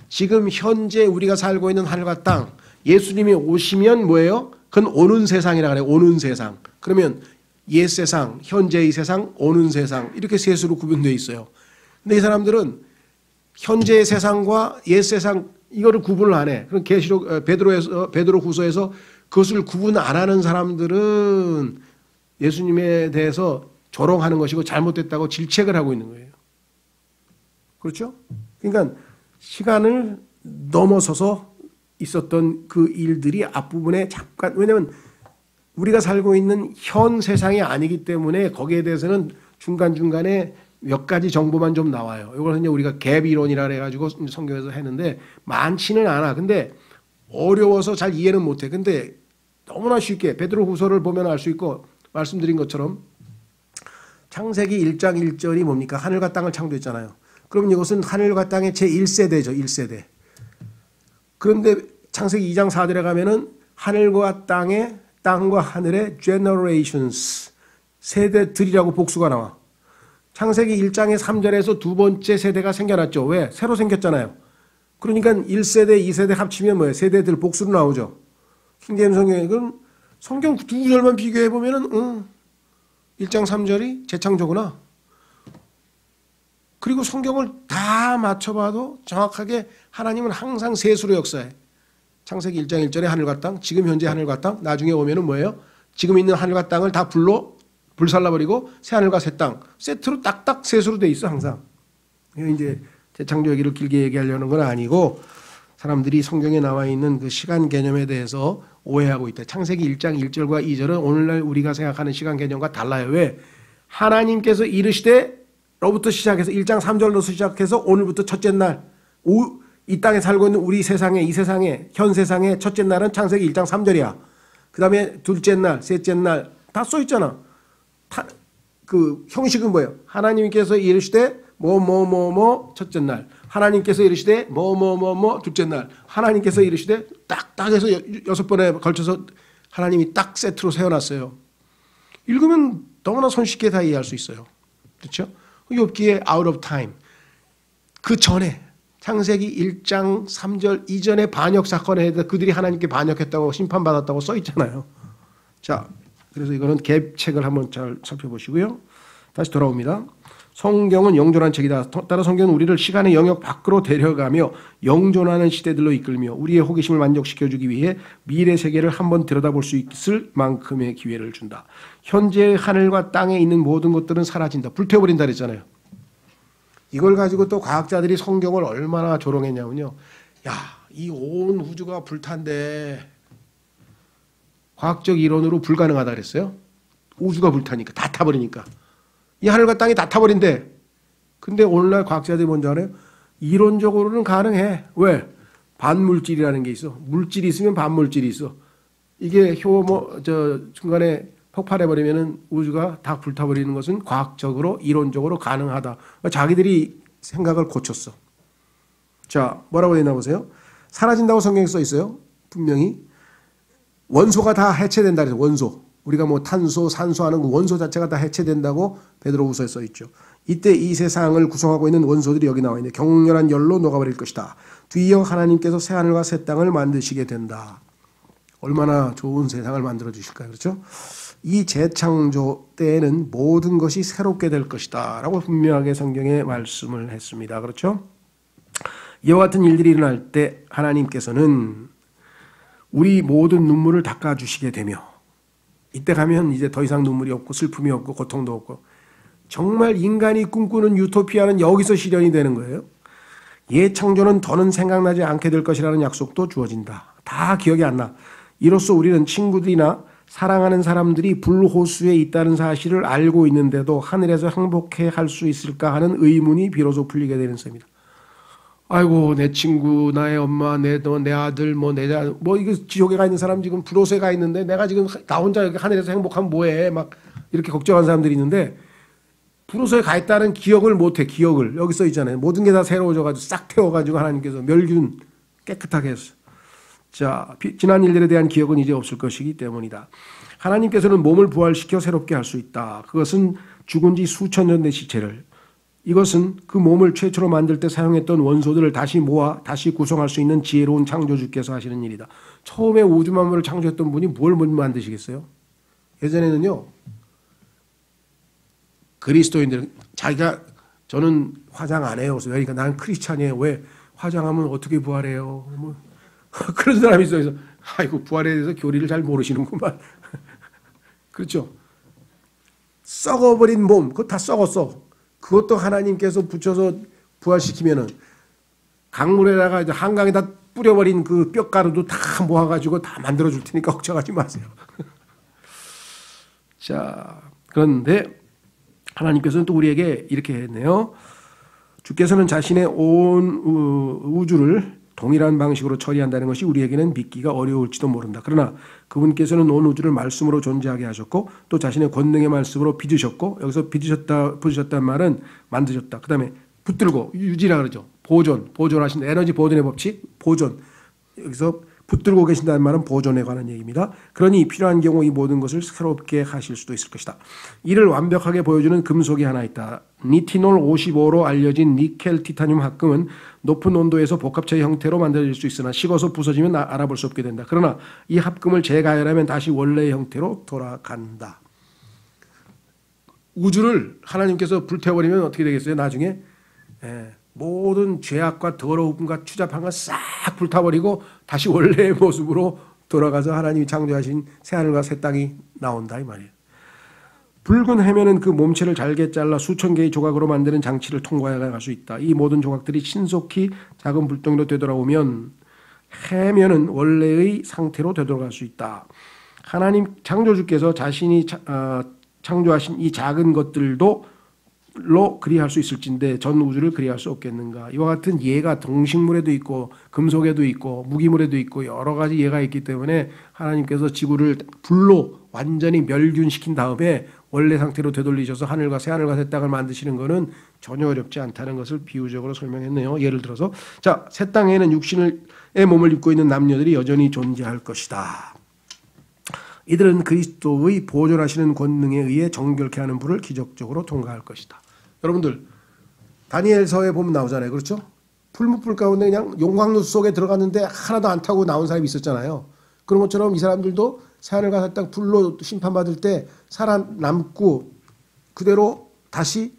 A: 지금 현재 우리가 살고 있는 하늘과 땅. 예수님이 오시면 뭐예요? 그건 오는 세상이라 그래요. 오는 세상. 그러면 옛 세상, 현재의 세상, 오는 세상. 이렇게 셋으로 구분되어 있어요. 근데 이 사람들은 현재의 세상과 옛 세상 이거를 구분을 안 해. 그럼 계시록 베드로 후서에서 그것을 구분 안 하는 사람들은 예수님에 대해서 조롱하는 것이고 잘못됐다고 질책을 하고 있는 거예요. 그렇죠? 그러니까 시간을 넘어서서 있었던 그 일들이 앞부분에 잠깐, 왜냐하면 우리가 살고 있는 현 세상이 아니기 때문에 거기에 대해서는 중간중간에 몇 가지 정보만 좀 나와요. 이걸 이제 우리가 갭 이론이라 해가지고 성경에서 했는데 많지는 않아. 근데 어려워서 잘 이해는 못해. 근데 너무나 쉽게 베드로 후서를 보면 알 수 있고 말씀드린 것처럼 창세기 1장 1절이 뭡니까? 하늘과 땅을 창조했잖아요. 그러면 이것은 하늘과 땅의 제1세대죠. 1세대. 그런데 창세기 2장 4절에 가면은 하늘과 땅과 하늘의 generations 세대들이라고 복수가 나와. 창세기 1장의 3절에서 두 번째 세대가 생겨났죠. 왜? 새로 생겼잖아요. 그러니까 1세대, 2세대 합치면 뭐예요? 세대들 복수로 나오죠. 킹제임스 성경에 그럼 성경 두 구절만 비교해 보면은 1장 3절이 재창조구나. 그리고 성경을 다 맞춰봐도 정확하게 하나님은 항상 셋으로 역사해. 창세기 1장 1절에 하늘과 땅, 지금 현재 하늘과 땅, 나중에 오면은 뭐예요? 지금 있는 하늘과 땅을 다 불살라버리고 새 하늘과 새 땅 세트로 딱딱 셋으로 돼 있어 항상. 이제 재창조 얘기를 길게 얘기하려는 건 아니고 사람들이 성경에 나와 있는 그 시간 개념에 대해서 오해하고 있다. 창세기 1장 1절과 2절은 오늘날 우리가 생각하는 시간 개념과 달라요. 왜? 하나님께서 이르시되로부터 시작해서 1장 3절로 시작해서 오늘부터 첫째 날 이 땅에 살고 있는 우리 세상에 이 세상에 현 세상의 첫째 날은 창세기 1장 3절이야. 그 다음에 둘째 날, 셋째 날 다 써 있잖아. 그 형식은 뭐예요? 하나님께서 이르시되 뭐 첫째 날, 하나님께서 이르시되 뭐 둘째 날, 하나님께서 이르시되 딱딱 해서 6번에 걸쳐서 하나님이 딱 세트로 세워놨어요. 읽으면 너무나 손쉽게 다 이해할 수 있어요. 그렇죠? 욥기의 out of time. 그 전에 창세기 1장 3절 이전에 반역 사건에 대해서 그들이 하나님께 반역했다고 심판받았다고 써 있잖아요. 자, 그래서 이거는 갭책을 한번 잘 살펴보시고요. 다시 돌아옵니다. 성경은 영존한 책이다. 따라 성경은 우리를 시간의 영역 밖으로 데려가며 영존하는 시대들로 이끌며 우리의 호기심을 만족시켜주기 위해 미래 세계를 한번 들여다볼 수 있을 만큼의 기회를 준다. 현재 하늘과 땅에 있는 모든 것들은 사라진다. 불태워버린다 그랬잖아요. 이걸 가지고 또 과학자들이 성경을 얼마나 조롱했냐면요. 야, 이 온 우주가 불탄데 과학적 이론으로 불가능하다 그랬어요. 우주가 불타니까 다 타버리니까. 이 하늘과 땅이 다 타버린대. 근데 오늘날 과학자들이 뭔지 알아요? 이론적으로는 가능해. 왜? 반물질이라는 게 있어. 물질이 있으면 반물질이 있어. 이게 중간에 폭발해버리면은 우주가 다 불타버리는 것은 과학적으로, 이론적으로 가능하다. 자기들이 생각을 고쳤어. 자, 뭐라고 했나 보세요. 사라진다고 성경에 써 있어요. 분명히. 원소가 다 해체된다 그래서 원소. 우리가 뭐 탄소, 산소 하는 그 원소 자체가 다 해체된다고 베드로후서에 써 있죠. 이때 이 세상을 구성하고 있는 원소들이 여기 나와 있는데 격렬한 열로 녹아버릴 것이다. 뒤이어 하나님께서 새 하늘과 새 땅을 만드시게 된다. 얼마나 좋은 세상을 만들어 주실까요? 그렇죠? 이 재창조 때에는 모든 것이 새롭게 될 것이다 라고 분명하게 성경에 말씀을 했습니다. 그렇죠? 이와 같은 일들이 일어날 때 하나님께서는 우리 모든 눈물을 닦아주시게 되며 이때 가면 이제 더 이상 눈물이 없고 슬픔이 없고 고통도 없고 정말 인간이 꿈꾸는 유토피아는 여기서 실현이 되는 거예요. 옛 창조는 더는 생각나지 않게 될 것이라는 약속도 주어진다. 다 기억이 안 나. 이로써 우리는 친구들이나 사랑하는 사람들이 불호수에 있다는 사실을 알고 있는데도 하늘에서 행복해 할 수 있을까 하는 의문이 비로소 풀리게 되는 셈입니다. 아이고 내 친구, 나의 엄마, 내 아들, 뭐 이거 지옥에 가 있는 사람 지금 불옷에 가 있는데 내가 지금 나 혼자 여기 하늘에서 행복하면 뭐해? 막 이렇게 걱정하는 사람들이 있는데 불옷에 가 있다는 기억을 못해. 기억을 여기 써 있잖아요. 모든 게 다 새로워져가지고 싹 태워가지고 하나님께서 멸균 깨끗하게 했어. 자, 지난 일들에 대한 기억은 이제 없을 것이기 때문이다. 하나님께서는 몸을 부활시켜 새롭게 할 수 있다. 그것은 죽은 지 수천 년 된 시체를, 이것은 그 몸을 최초로 만들 때 사용했던 원소들을 다시 모아 다시 구성할 수 있는 지혜로운 창조주께서 하시는 일이다. 처음에 우주 만물을 창조했던 분이 뭘 만드시겠어요? 예전에는요, 그리스도인들은 자기가 저는 화장 안 해요. 그러니까 나는 크리스찬이에요. 왜? 화장하면 어떻게 부활해요? 뭐 그런 사람이 있어요. 아이고 부활에 대해서 교리를 잘 모르시는구만. 그렇죠? 썩어버린 몸, 그거 다 썩었어. 그것도 하나님께서 붙여서 부활시키면은 강물에다가 이제 한강에다 뿌려버린 그 뼈가루도 다 모아가지고 다 만들어줄 테니까 걱정하지 마세요. 자, 그런데 하나님께서는 또 우리에게 이렇게 했네요. 주께서는 자신의 온 우주를 동일한 방식으로 처리한다는 것이 우리에게는 믿기가 어려울지도 모른다. 그러나 그분께서는 온 우주를 말씀으로 존재하게 하셨고 또 자신의 권능의 말씀으로 빚으셨고, 여기서 빚으셨다는 말은 만드셨다. 그 다음에 붙들고, 유지라 그러죠. 보존하신 에너지 보존의 법칙, 보존. 여기서 붙들고 계신다는 말은 보존에 관한 얘기입니다. 그러니 필요한 경우 이 모든 것을 새롭게 하실 수도 있을 것이다. 이를 완벽하게 보여주는 금속이 하나 있다. 니티놀 55로 알려진 니켈 티타늄 합금은 높은 온도에서 복합체의 형태로 만들어질 수 있으나 식어서 부서지면 알아볼 수 없게 된다. 그러나 이 합금을 재가열하면 다시 원래의 형태로 돌아간다. 우주를 하나님께서 불태워버리면 어떻게 되겠어요? 나중에 모든 죄악과 더러움과 추잡함과 싹 불타버리고 다시 원래의 모습으로 돌아가서 하나님이 창조하신 새하늘과 새 땅이 나온다 이 말이에요. 붉은 해면은 그 몸체를 잘게 잘라 수천 개의 조각으로 만드는 장치를 통과해 갈 수 있다. 이 모든 조각들이 신속히 작은 불덩이로 되돌아오면 해면은 원래의 상태로 되돌아갈 수 있다. 하나님 창조주께서 자신이 창조하신 이 작은 것들도 로 그리할 수 있을진데 전 우주를 그리할 수 없겠는가. 이와 같은 예가 동식물에도 있고 금속에도 있고 무기물에도 있고 여러 가지 예가 있기 때문에 하나님께서 지구를 불로 완전히 멸균시킨 다음에 원래 상태로 되돌리셔서 하늘과 새 땅을 만드시는 것은 전혀 어렵지 않다는 것을 비유적으로 설명했네요. 예를 들어서 자, 새 땅에는 육신의 몸을 입고 있는 남녀들이 여전히 존재할 것이다. 이들은 그리스도의 보존하시는 권능에 의해 정결케 하는 불을 기적적으로 통과할 것이다. 여러분들 다니엘서에 보면 나오잖아요. 그렇죠? 풀무불 가운데 그냥 용광로 속에 들어갔는데 하나도 안 타고 나온 사람이 있었잖아요. 그런 것처럼 이 사람들도 새하늘과 새 땅 불로 심판받을 때 살아남고 그대로 다시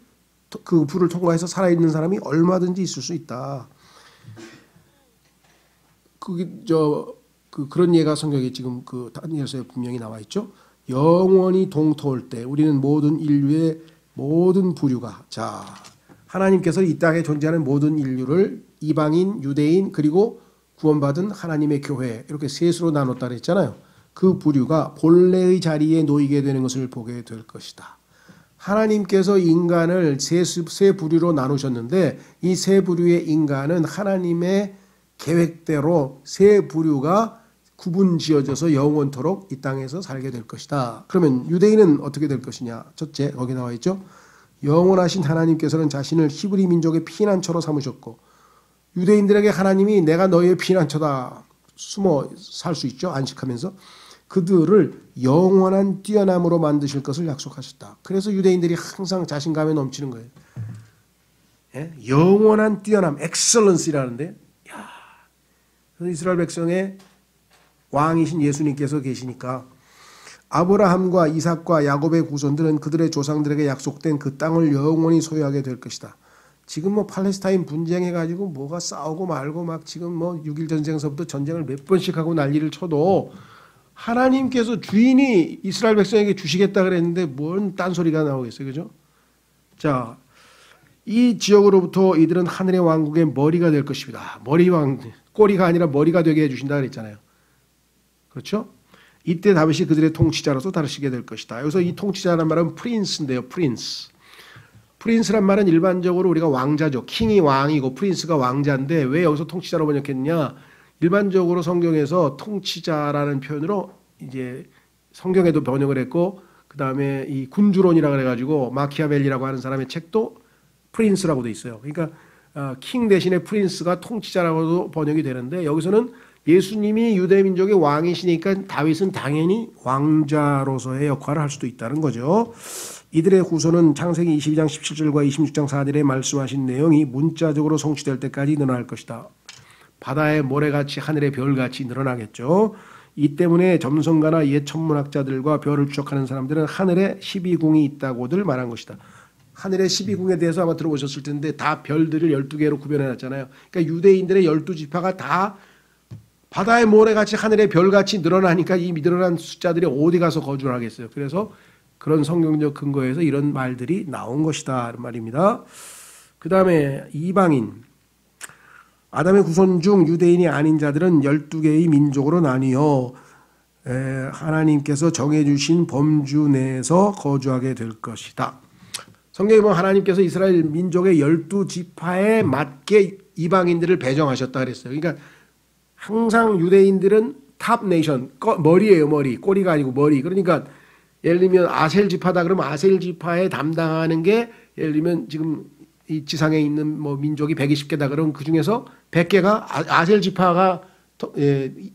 A: 그 불을 통과해서 살아있는 사람이 얼마든지 있을 수 있다. 그런 예가 성경에 지금 그 다니엘서에 분명히 나와 있죠. 영원히 동토할 때 우리는 모든 인류의 모든 부류가, 자, 하나님께서 이 땅에 존재하는 모든 인류를 이방인, 유대인 그리고 구원받은 하나님의 교회 이렇게 셋으로 나눴다 그랬잖아요. 그 부류가 본래의 자리에 놓이게 되는 것을 보게 될 것이다. 하나님께서 인간을 세 부류로 나누셨는데 이 세 부류의 인간은 하나님의 계획대로 세 부류가 구분 지어져서 영원토록 이 땅에서 살게 될 것이다. 그러면 유대인은 어떻게 될 것이냐? 첫째, 거기 나와 있죠. 영원하신 하나님께서는 자신을 히브리 민족의 피난처로 삼으셨고 유대인들에게 하나님이 내가 너희의 피난처다. 숨어 살 수 있죠. 안식하면서. 그들을 영원한 뛰어남으로 만드실 것을 약속하셨다. 그래서 유대인들이 항상 자신감에 넘치는 거예요. 예? 영원한 뛰어남, 엑셀런스라는데 이스라엘 백성의 왕이신 예수님께서 계시니까 아브라함과 이삭과 야곱의 후손들은 그들의 조상들에게 약속된 그 땅을 영원히 소유하게 될 것이다. 지금 뭐 팔레스타인 분쟁해가지고 뭐가 싸우고 말고 막 지금 뭐 6.1 전쟁서부터 전쟁을 몇 번씩 하고 난리를 쳐도 하나님께서 주인이 이스라엘 백성에게 주시겠다 그랬는데 뭔 딴소리가 나오겠어요. 그죠? 자, 이 지역으로부터 이들은 하늘의 왕국의 머리가 될 것입니다. 꼬리가 아니라 머리가 되게 해주신다 그랬잖아요. 그렇죠? 이때 다윗이 그들의 통치자로서 다루시게 될 것이다. 여기서 이 통치자라는 말은 프린스인데요. 프린스. 프린스란 말은 일반적으로 우리가 왕자죠. 킹이 왕이고 프린스가 왕자인데 왜 여기서 통치자로 번역했냐? 일반적으로 성경에서 통치자라는 표현으로 이제 성경에도 번역을 했고 그 다음에 이 군주론이라 그래가지고 마키아벨리라고 하는 사람의 책도 프린스라고 돼 있어요. 그러니까 킹 대신에 프린스가 통치자라고도 번역이 되는데 여기서는 예수님이 유대 민족의 왕이시니까 다윗은 당연히 왕자로서의 역할을 할 수도 있다는 거죠. 이들의 후손은 창세기 22장 17절과 26장 4절에 말씀하신 내용이 문자적으로 성취될 때까지 늘어날 것이다. 바다의 모래같이 하늘의 별같이 늘어나겠죠. 이 때문에 점성가나 옛 천문학자들과 별을 추적하는 사람들은 하늘에 12궁이 있다고들 말한 것이다. 하늘의 12궁에 대해서 아마 들어보셨을 텐데 다 별들을 12개로 구별해놨잖아요. 그러니까 유대인들의 12지파가 다 바다의 모래같이 하늘의 별같이 늘어나니까 이 늘어난 숫자들이 어디 가서 거주를 하겠어요. 그래서 그런 성경적 근거에서 이런 말들이 나온 것이다 말입니다. 그 다음에 이방인, 아담의 후손 중 유대인이 아닌 자들은 12개의 민족으로 나뉘어 하나님께서 정해주신 범주 내에서 거주하게 될 것이다. 성경에 보면 하나님께서 이스라엘 민족의 12지파에 맞게 이방인들을 배정하셨다 그랬어요. 그러니까 항상 유대인들은 탑 네이션, 머리예요, 머리. 꼬리가 아니고 머리. 그러니까 예를 들면 아셀 지파다 그러면 아셀 지파에 담당하는 게 예를 들면 지금 이 지상에 있는 뭐 민족이 120개다 그러면 그 중에서 100개가 아셀 지파가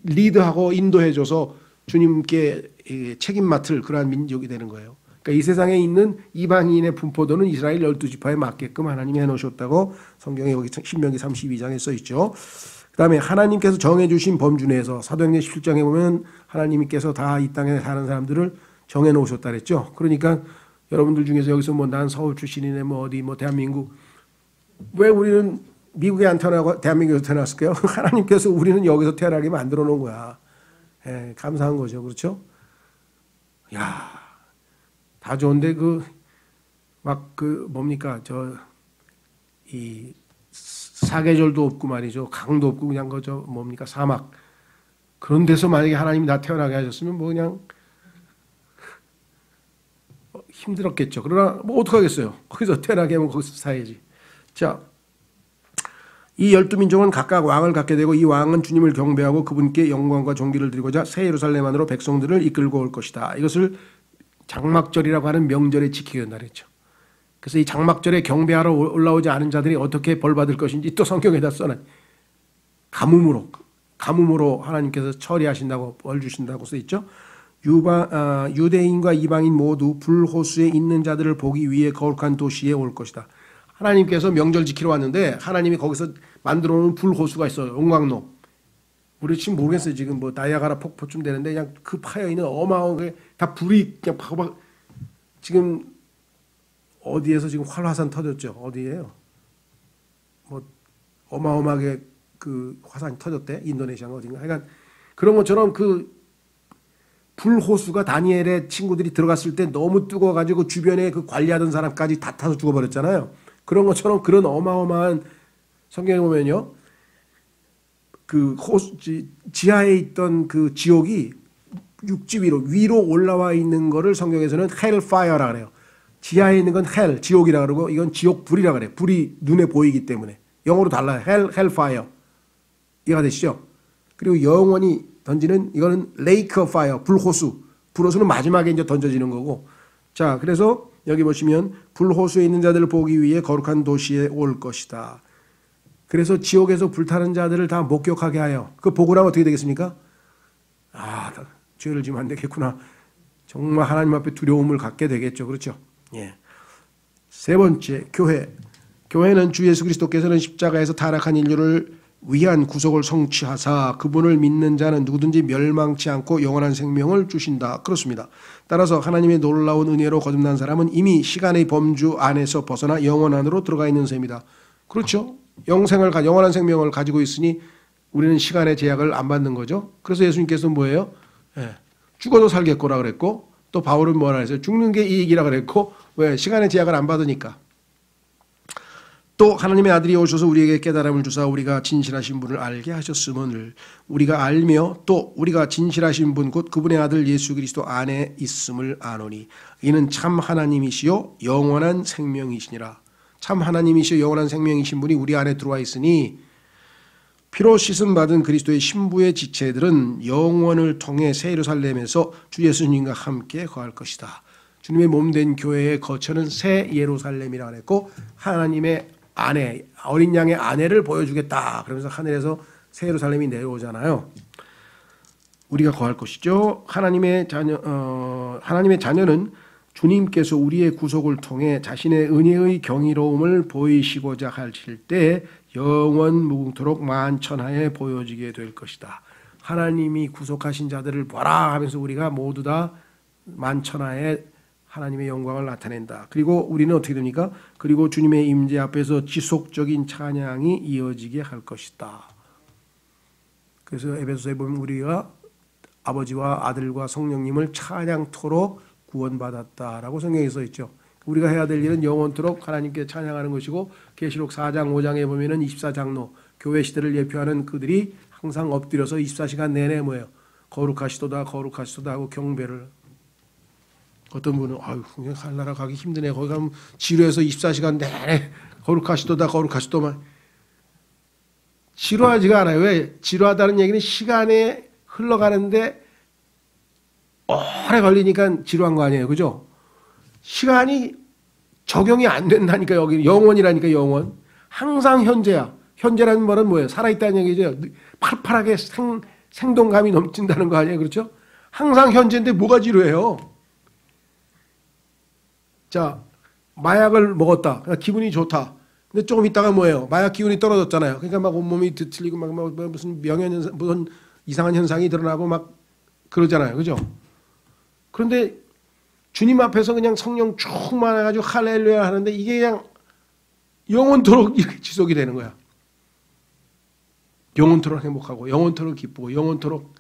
A: 리드하고 인도해줘서 주님께 책임 맡을 그러한 민족이 되는 거예요. 그러니까 이 세상에 있는 이방인의 분포도는 이스라엘 12지파에 맞게끔 하나님이 해놓으셨다고 성경에 여기 신명기 32장에 써 있죠. 그 다음에 하나님께서 정해주신 범주 내에서 사도행전 17장에 보면 하나님께서 다 이 땅에 사는 사람들을 정해놓으셨다 그랬죠. 그러니까 여러분들 중에서 여기서 뭐 난 서울 출신이네 뭐 어디 뭐 대한민국 왜 우리는 미국에 안 태어나고 대한민국에서 태어났을까요? 하나님께서 우리는 여기서 태어나게 만들어 놓은 거야. 예, 감사한 거죠. 그렇죠? 야, 다 좋은데 뭡니까 이 사계절도 없고 말이죠. 강도 없고 그냥 뭡니까 사막. 그런 데서 만약에 하나님이 나 태어나게 하셨으면 뭐 그냥 힘들었겠죠. 그러나 뭐 어떡하겠어요. 거기서 태어나게 하면 거기서 살아야지. 자, 이 12민족은 각각 왕을 갖게 되고 이 왕은 주님을 경배하고 그분께 영광과 존귀를 드리고자 새 예루살렘 안으로 백성들을 이끌고 올 것이다. 이것을 장막절이라고 하는 명절에 지키게 된다 그랬죠. 그래서 이 장막절에 경배하러 올라오지 않은 자들이 어떻게 벌받을 것인지 또 성경에다 써놔. 가뭄으로 하나님께서 처리하신다고 벌 주신다고 써 있죠. 유대인과 이방인 모두 불호수에 있는 자들을 보기 위해 거룩한 도시에 올 것이다. 하나님께서 명절 지키러 왔는데 하나님이 거기서 만들어 놓은 불호수가 있어요. 용광로. 우리 지금 모르겠어요. 지금 뭐 나이아가라 폭포쯤 되는데 그냥 그 파여 있는 어마어마하게 다 불이 그냥 막 지금 어디에서 지금 활화산 터졌죠? 어디예요? 뭐 어마어마하게 그 화산이 터졌대. 인도네시아가 어딘가. 그러니까 그런 것처럼 그 불호수가 다니엘의 친구들이 들어갔을 때 너무 뜨거워가지고 주변에 그 관리하던 사람까지 다 타서 죽어버렸잖아요. 그런 것처럼 그런 어마어마한 성경에 보면요. 그 지하에 있던 그 지옥이 육지 위로 올라와 있는 거를 성경에서는 hellfire라 그래요. 지하에 있는 건 hell, 지옥이라 그러고 이건 지옥불이라 그래요. 불이 눈에 보이기 때문에. 영어로 달라요. hellfire. 이해가 되시죠? 그리고 영원히 던지는 이거는 lake of fire, 불호수. 불호수는 마지막에 이제 던져지는 거고. 자, 그래서 여기 보시면 불호수에 있는 자들을 보기 위해 거룩한 도시에 올 것이다. 그래서 지옥에서 불타는 자들을 다 목격하게 하여 그 보고 나면 어떻게 되겠습니까? 아, 죄를 지면 안 되겠구나. 정말 하나님 앞에 두려움을 갖게 되겠죠. 그렇죠? 예. 세 번째, 교회. 교회는 주 예수 그리스도께서는 십자가에서 타락한 인류를 위한 구속을 성취하사 그분을 믿는 자는 누구든지 멸망치 않고 영원한 생명을 주신다. 그렇습니다. 따라서 하나님의 놀라운 은혜로 거듭난 사람은 이미 시간의 범주 안에서 벗어나 영원 안으로 들어가 있는 셈이다. 그렇죠? 영원한 생명을 가지고 있으니 우리는 시간의 제약을 안 받는 거죠. 그래서 예수님께서는 뭐예요? 예, 죽어도 살겠고라 그랬고 또 바울은 뭐라 했어요? 죽는 게 이익이라 그랬고 왜? 시간의 제약을 안 받으니까. 또 하나님의 아들이 오셔서 우리에게 깨달음을 주사 우리가 진실하신 분을 알게 하셨음을 우리가 알며 또 우리가 진실하신 분 곧 그분의 아들 예수 그리스도 안에 있음을 아노니 이는 참 하나님이시요 영원한 생명이시니라. 참 하나님이시요 영원한 생명이신 분이 우리 안에 들어와 있으니 피로 씻음 받은 그리스도의 신부의 지체들은 영원을 통해 새 예루살렘에서 주 예수님과 함께 거할 것이다. 주님의 몸된 교회의 거처는 새 예루살렘이라고 했고 하나님의 아내, 어린 양의 아내를 보여주겠다. 그러면서 하늘에서 새 예루살렘이 내려오잖아요. 우리가 거할 것이죠. 하나님의 자녀는 주님께서 우리의 구속을 통해 자신의 은혜의 경이로움을 보이시고자 하실 때 영원 무궁토록 만천하에 보여지게 될 것이다. 하나님이 구속하신 자들을 보라 하면서 우리가 모두 다 만천하에 하나님의 영광을 나타낸다. 그리고 우리는 어떻게 됩니까? 그리고 주님의 임재 앞에서 지속적인 찬양이 이어지게 할 것이다. 그래서 에베소서에 보면 우리가 아버지와 아들과 성령님을 찬양토록 구원받았다라고 성경에 써 있죠. 우리가 해야 될 일은 영원토록 하나님께 찬양하는 것이고 계시록 4장 5장에 보면은 24장로 교회 시대를 예표하는 그들이 항상 엎드려서 24시간 내내 뭐예요? 거룩하시도다 거룩하시도다 하고 경배를. 어떤 분은 아유 그냥 하늘나라 가기 힘드네. 거기 가면 지루해서 24시간 내내 거룩하시도다 거룩하시도만. 지루하지가 않아요. 왜? 지루하다는 얘기는 시간에 흘러가는데 오래 걸리니까 지루한 거 아니에요. 그죠? 시간이 적용이 안 된다니까. 여기 영원이라니까. 영원. 항상 현재야. 현재라는 말은 뭐예요? 살아있다는 얘기죠. 팔팔하게 생동감이 넘친다는 거 아니에요. 그렇죠? 항상 현재인데 뭐가 지루해요? 자, 마약을 먹었다. 기분이 좋다. 근데 조금 있다가 뭐예요? 마약 기운이 떨어졌잖아요. 그러니까 막 온몸이 뒤틀리고 막 무슨 명현현상, 무슨 이상한 현상이 드러나고 막 그러잖아요. 그죠? 그런데 주님 앞에서 그냥 성령 충만해가지고 할렐루야 하는데 이게 그냥 영원토록 이렇게 지속이 되는 거야. 영원토록 행복하고 영원토록 기쁘고 영원토록.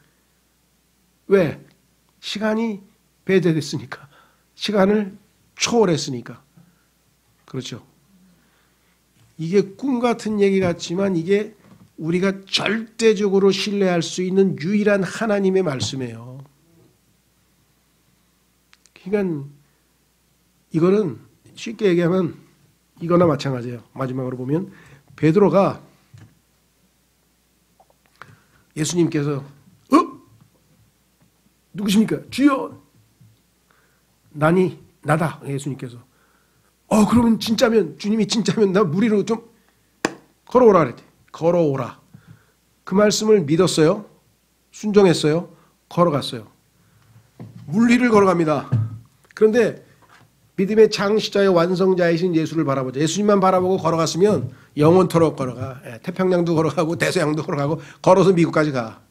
A: 왜? 시간이 배제됐으니까. 시간을 초월했으니까. 그렇죠. 이게 꿈 같은 얘기 같지만 이게 우리가 절대적으로 신뢰할 수 있는 유일한 하나님의 말씀이에요. 그러니까 이거는 쉽게 얘기하면 이거나 마찬가지예요. 마지막으로 보면 베드로가 예수님께서 누구십니까? 주여. 나다. 예수님께서. 그러면 진짜면 주님이 진짜면 나 물 위로 좀 걸어오라 그랬대. 걸어오라. 그 말씀을 믿었어요. 순종했어요. 걸어갔어요. 물 위를 걸어갑니다. 그런데 믿음의 창시자의 완성자이신 예수를 바라보자. 예수님만 바라보고 걸어갔으면 영원토록 걸어가. 태평양도 걸어가고 대서양도 걸어가고 걸어서 미국까지 가.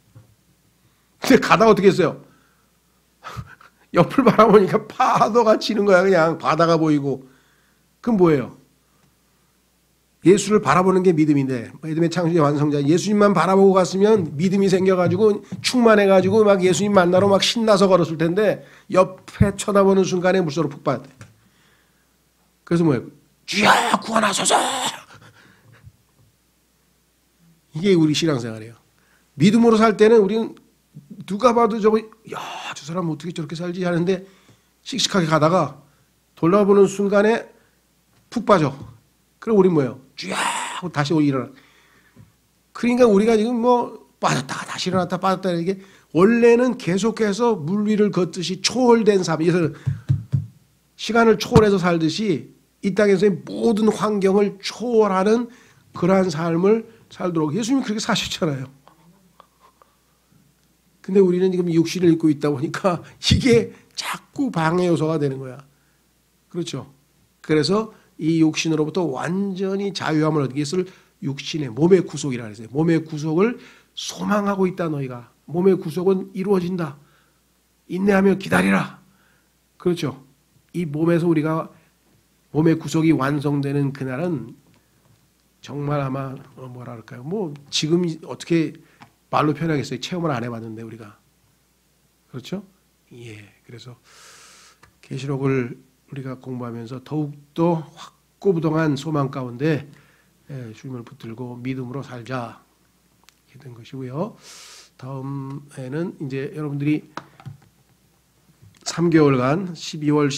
A: 근데 가다 어떻게 했어요? 옆을 바라보니까 파도가 치는 거야. 그냥 바다가 보이고. 그건 뭐예요? 예수를 바라보는 게 믿음인데 믿음의 창시자 완성자 예수님만 바라보고 갔으면 믿음이 생겨가지고 충만해가지고 막 예수님 만나러 막 신나서 걸었을 텐데 옆에 쳐다보는 순간에 물속으로 푹 빠졌대. 그래서 뭐예요? 주여 구원하소서. 이게 우리 신앙생활이에요. 믿음으로 살 때는 우리는 누가 봐도 저거 저 사람 어떻게 저렇게 살지 하는데 씩씩하게 가다가 돌아보는 순간에 푹 빠져. 그럼 우리 뭐예요? 쥐야 하고 다시 일어나. 그러니까 우리가 지금 뭐 빠졌다가 다시 일어났다 빠졌다 이게 원래는 계속해서 물 위를 걷듯이 초월된 삶. 그래서 시간을 초월해서 살듯이 이 땅에서의 모든 환경을 초월하는 그러한 삶을 살도록 예수님이 그렇게 사셨잖아요. 근데 우리는 지금 육신을 입고 있다 보니까 이게 자꾸 방해 요소가 되는 거야. 그렇죠? 그래서 이 육신으로부터 완전히 자유함을 얻기 위해서 육신의 몸의 구속이라 그랬어요. 몸의 구속을 소망하고 있다 너희가. 몸의 구속은 이루어진다. 인내하며 기다리라. 그렇죠? 이 몸에서 우리가 몸의 구속이 완성되는 그날은 정말 아마 뭐라 할까요? 뭐 지금 어떻게 말로 표현하겠어요? 체험을 안 해봤는데 우리가. 그렇죠? 예. 그래서 계시록을 우리가 공부하면서 더욱더 확고부동한 소망 가운데 주님을 붙들고 믿음으로 살자 이렇게 된 것이고요. 다음에는 이제 여러분들이 3개월간 12월,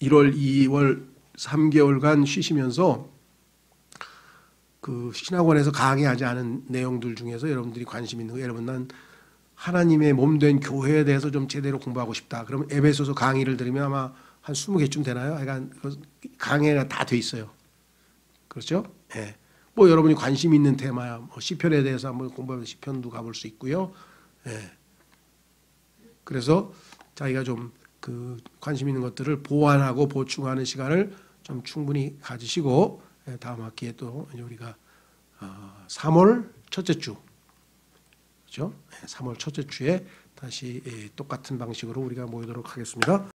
A: 1월, 2월 3개월간 쉬시면서 그 신학원에서 강의하지 않은 내용들 중에서 여러분들이 관심 있는 거, 여러분 난 하나님의 몸된 교회에 대해서 좀 제대로 공부하고 싶다. 그러면 에베소서 강의를 들으면 아마 한 20개쯤 되나요? 그러니까 강의가 다 돼 있어요. 그렇죠? 예. 뭐 여러분이 관심 있는 테마야. 뭐 시편에 대해서 한번 공부하면 시편도 가볼 수 있고요. 예. 그래서 자기가 좀 그 관심 있는 것들을 보완하고 보충하는 시간을 좀 충분히 가지시고 다음 학기에 또 우리가 3월 첫째 주, 그렇죠? 3월 첫째 주에 다시 똑같은 방식으로 우리가 모이도록 하겠습니다.